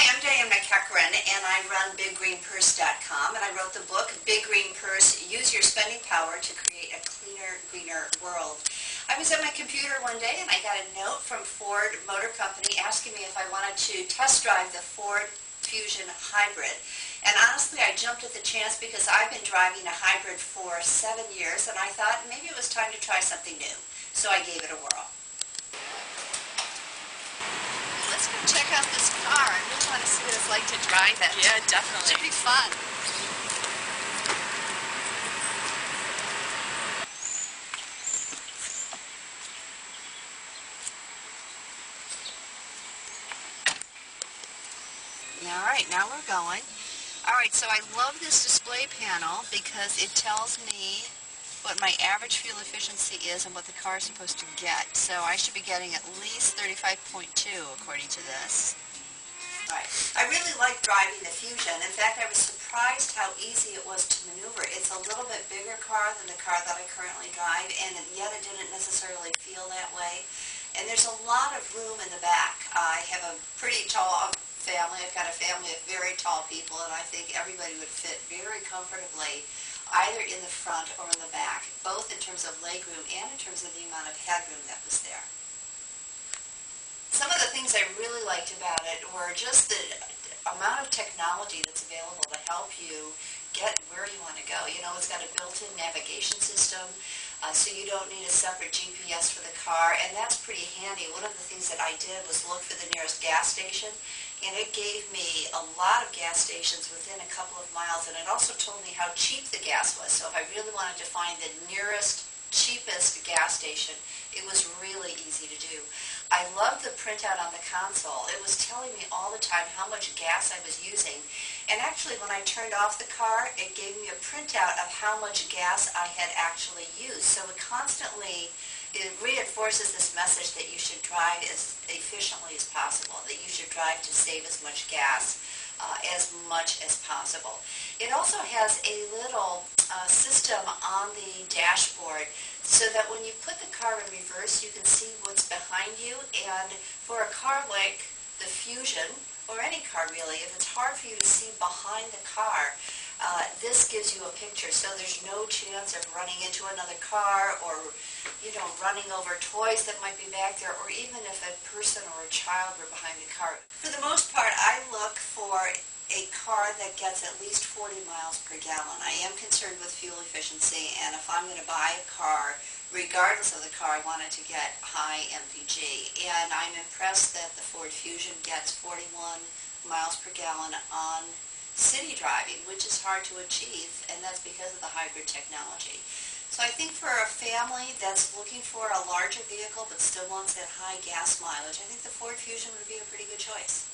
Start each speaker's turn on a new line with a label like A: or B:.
A: I'm Diane MacEachern, and I run BigGreenPurse.com, and I wrote the book, Big Green Purse, Use Your Spending Power to Create a Cleaner, Greener World. I was at my computer one day, and I got a note from Ford Motor Company asking me if I wanted to test drive the Ford Fusion Hybrid. And honestly, I jumped at the chance because I've been driving a hybrid for 7 years, and I thought maybe it was time to try something new. So I gave it a whirl. Let's go check out this car. I really want to see what it's like to drive it.
B: Yeah, definitely.
A: It should be fun. All right, now we're going. All right, so I love this display panel because it tells me what my average fuel efficiency is and what the car is supposed to get. So I should be getting at least 35.2 according to this. Right. I really like driving the Fusion. In fact, I was surprised how easy it was to maneuver. It's a little bit bigger car than the car that I currently drive, and yet it didn't necessarily feel that way. And there's a lot of room in the back. I have a pretty tall family. I've got a family of very tall people, and I think everybody would fit very comfortably either in the front or in the back, both in terms of legroom and in terms of the amount of headroom that was there. Some of the things I really liked about it were just the amount of technology that's available to help you get where you want to go. You know, it's got a built-in navigation system, so you don't need a separate GPS for the car, and that's pretty handy. One of the things that I did was look for the nearest gas station, and it gave me a lot of gas stations within a couple of miles, and it also told me how cheap the gas was. So if I really wanted to find the nearest, cheapest gas station, it was really easy to do. I loved the printout on the console. It was telling me all the time how much gas I was using. And actually, when I turned off the car, it gave me a printout of how much gas I had actually used. So it reinforces this message that you should drive as efficiently as possible, that you should drive to save as much gas as much as possible. It also has a little system on the dashboard so that when you put the car in reverse, you can see what's behind you. And for a car like the Fusion, or any car really, if it's hard for you to see behind the car, this gives you a picture, so there's no chance of running into another car or, running over toys that might be back there, or even if a person or a child were behind the car. For the most part, I look for a car that gets at least 40 miles per gallon. I am concerned with fuel efficiency, and if I'm going to buy a car, regardless of the car, I want it to get high MPG. And I'm impressed that the Ford Fusion gets 41 miles per gallon on city driving, which is hard to achieve, and that's because of the hybrid technology. So I think for a family that's looking for a larger vehicle but still wants that high gas mileage, I think the Ford Fusion would be a pretty good choice.